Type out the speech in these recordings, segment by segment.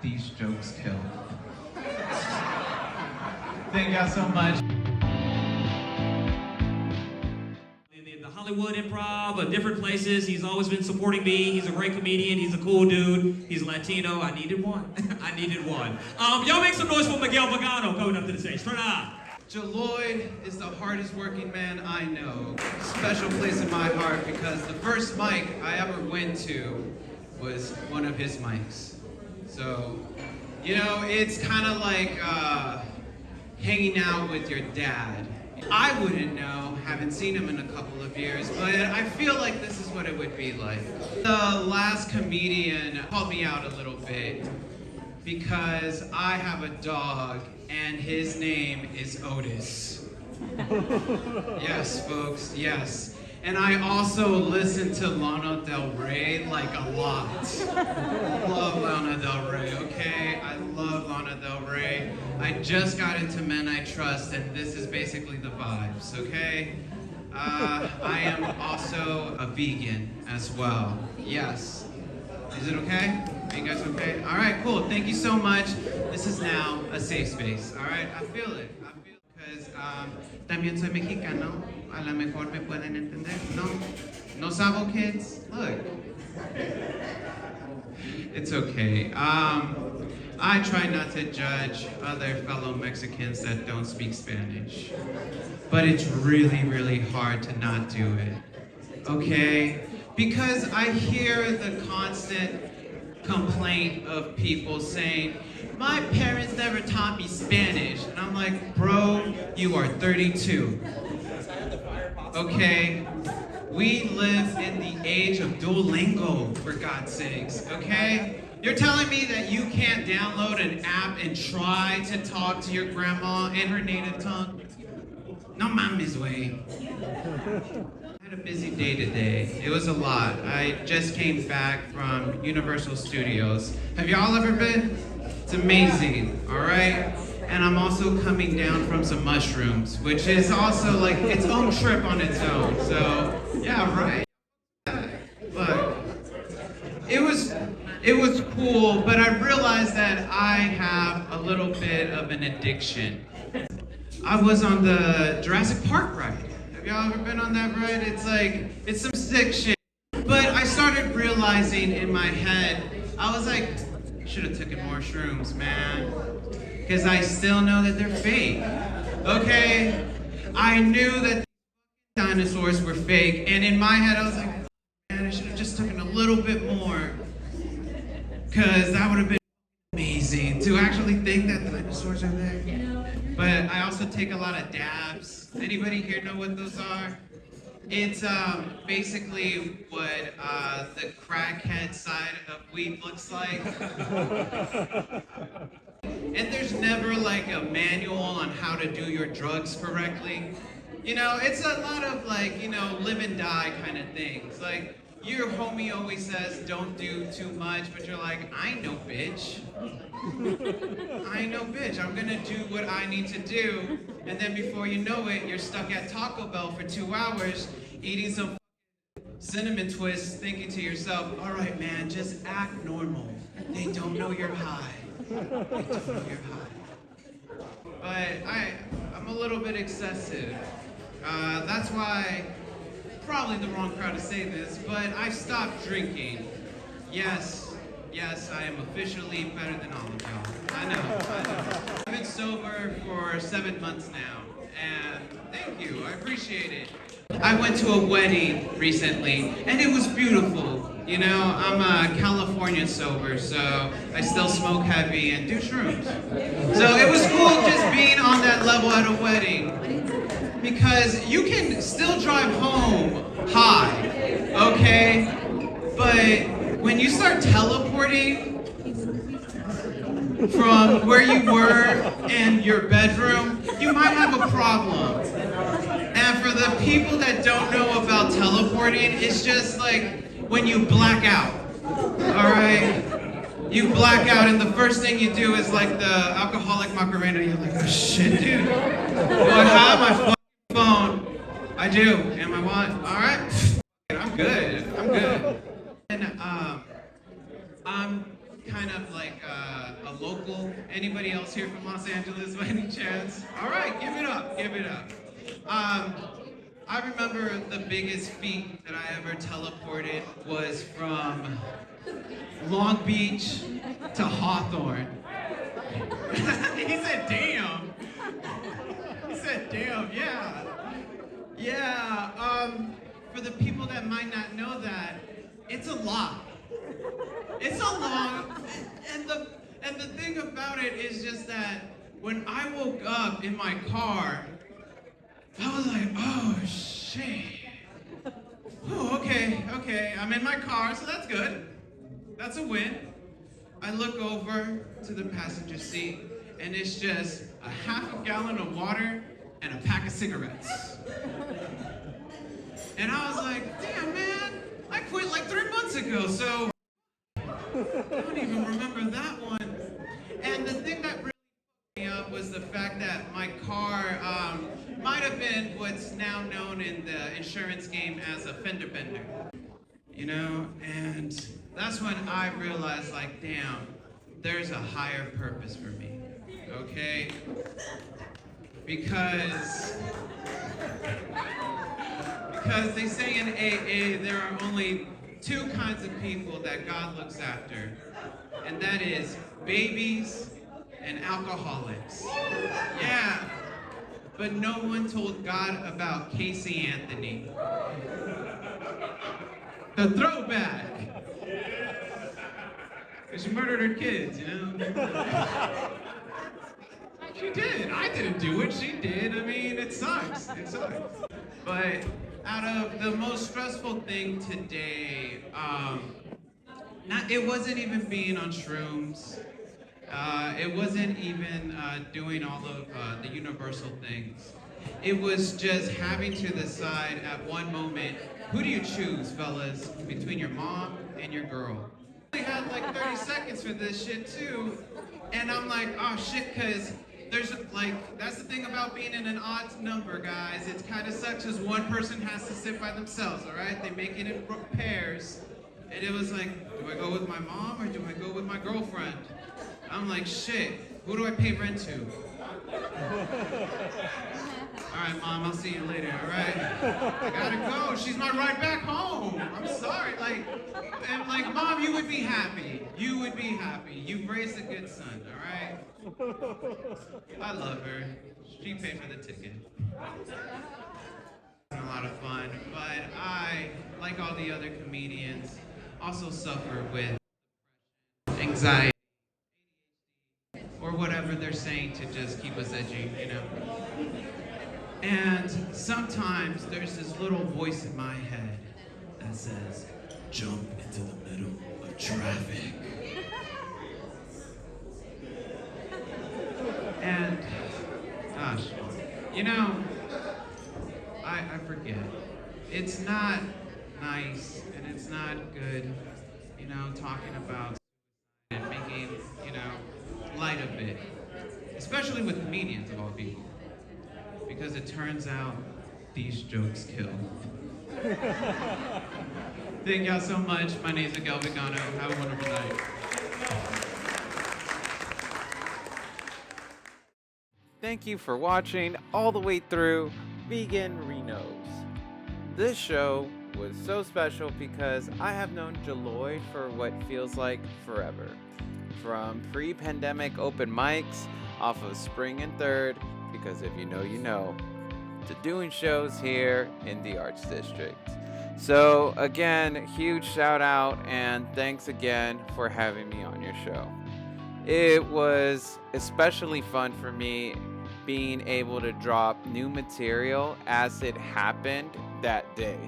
These jokes kill. Thank y'all so much. The Hollywood Improv, different places. He's always been supporting me. He's a great comedian. He's a cool dude. He's Latino. I needed one. I needed one. Y'all make some noise for Miguel Vegano coming up to the stage. Turn on. Jelloyd is the hardest working man I know. Special place in my heart because the first mic I ever went to was one of his mics. So, you know, it's kind of like hanging out with your dad. I wouldn't know, haven't seen him in a couple of years, but I feel like this is what it would be like. The last comedian called me out a little bit because I have a dog and his name is Otis. Yes, folks, yes. And I also listen to Lana Del Rey like a lot. Love Lana Del Rey, okay? I love Lana Del Rey. I just got into Men I Trust, and this is basically the vibes, okay? I am also a vegan as well. Yes. Is it okay? Are you guys okay? All right, cool. Thank you so much. This is now a safe space, all right? I feel it. Because también soy mexicano. A lo mejor me pueden entender. No? No Sabo Kids? Look. It's okay. I try not to judge other fellow Mexicans that don't speak Spanish. But it's really, really hard to not do it. Okay? Because I hear the constant complaint of people saying, my parents never taught me Spanish. And I'm like, bro, you are 32. Okay? We live in the age of Duolingo, for God's sakes, okay? You're telling me that you can't download an app and try to talk to your grandma in her native tongue? No mames, way. I had a busy day today. It was a lot. I just came back from Universal Studios. Have y'all ever been? It's amazing, all right? And I'm also coming down from some mushrooms, which is also like its own trip on its own. So, yeah, right. Look, it was cool, but I realized that I have a little bit of an addiction. I was on the Jurassic Park ride. Have y'all ever been on that ride? It's some sick shit. But I started realizing in my head, I was like, should have taken more shrooms, man. Because I still know that they're fake. Okay? I knew that dinosaurs were fake, and in my head I was like, man, I should have just taken a little bit more. Because that would have been amazing to actually think that dinosaurs are there. But I also take a lot of dabs. Anybody here know what those are? It's basically what the crackhead side of weed looks like. And there's never like a manual on how to do your drugs correctly. You know, it's a lot of like, you know, live and die kind of things. Like, your homie always says, don't do too much, but you're like, I ain't no bitch. I ain't no bitch. I'm gonna do what I need to do. And then before you know it, you're stuck at Taco Bell for 2 hours, eating some cinnamon twists, thinking to yourself, all right, man, just act normal. They don't know you're high. They don't know you're high. But I'm a little bit excessive. That's why, probably the wrong crowd to say this, but I stopped drinking. Yes, I am officially better than all of y'all. I know. I've been sober for 7 months now, and thank you, I appreciate it. I went to a wedding recently, and it was beautiful. You know, I'm a California sober, so I still smoke heavy and do shrooms. So it was cool just being on that level at a wedding, because you can still drive home high, okay? But when you start teleporting from where you were in your bedroom, you might have a problem. And for the people that don't know about teleporting, it's just like when you black out, all right? You black out, and the first thing you do is like the alcoholic Macarena. You're like, oh shit, dude. Do I have my fucking phone? I do. Am I what? All right. I'm good. And I'm kind kind of like a local. Anybody else here from Los Angeles by any chance? All right, give it up, give it up. I remember the biggest feat that I ever teleported was from Long Beach to Hawthorne. He said, damn. He said, damn, yeah. Yeah, for the people that might not know that, it's a lot. It's a long, and the thing about it is just that when I woke up in my car, I was like, oh shit. Oh, okay, I'm in my car, so that's good. That's a win. I look over to the passenger seat, and it's just a half a gallon of water and a pack of cigarettes. And I was like, damn man, I quit like 3 months ago, so I don't even remember that one. And the thing that really fucked me up was the fact that my car might have been what's now known in the insurance game as a fender bender. You know, and that's when I realized, like, damn, there's a higher purpose for me, okay? Because they say in AA there are only two kinds of people that God looks after, and that is babies and alcoholics. Yeah, but no one told God about Casey Anthony. The throwback. Because she murdered her kids, you know? She did. I didn't do it. She did. I mean, it sucks. It sucks. But out of the most stressful thing today, it wasn't even being on shrooms. It wasn't even doing all of the universal things. It was just having to decide at one moment, who do you choose, fellas, between your mom and your girl? I had like 30 seconds for this shit too, and I'm like, oh shit, cause there's like, that's the thing about being in an odd number, guys. It's kind of sucks as one person has to sit by themselves, all right? They make it in pairs, and it was like, do I go with my mom or do I go with my girlfriend? I'm like, shit, who do I pay rent to? All right, Mom, I'll see you later, all right? I gotta go. She's my ride back home. I'm sorry. And Mom, you would be happy. You would be happy. You've raised a good son, all right? I love her. She paid for the ticket. A lot of fun, but I, like all the other comedians, also suffer with anxiety or whatever they're saying to just keep us edgy, you know? And sometimes there's this little voice in my head that says, jump into the middle of traffic. And, gosh, you know, I forget. It's not nice and it's not good, you know, talking about and making, you know, light of it. Especially with comedians of all people. Because it turns out these jokes kill. Thank y'all so much. My name is Veganrinos. Have a wonderful night. Thank you for watching all the way through Veganrinos. This show was so special because I have known Jelloyd for what feels like forever. From pre-pandemic open mics off of Spring and 3rd, because if you know, you know, to doing shows here in the Arts District. So again, huge shout out and thanks again for having me on your show. It was especially fun for me being able to drop new material as it happened that day.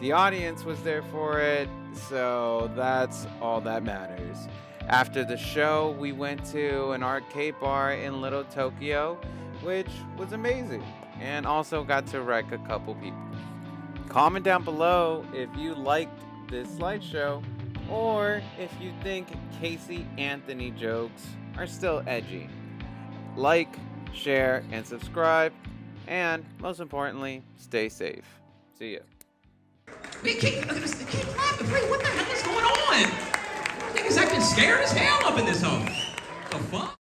The audience was there for it, so that's all that matters. After the show, we went to an arcade bar in Little Tokyo, which was amazing, and also got to wreck a couple people. Comment down below if you liked this slideshow, or if you think Casey Anthony jokes are still edgy. Like, share, and subscribe, and most importantly, stay safe. See ya. What the hell is going on? He's acting scared as hell up in this hole. The fuck?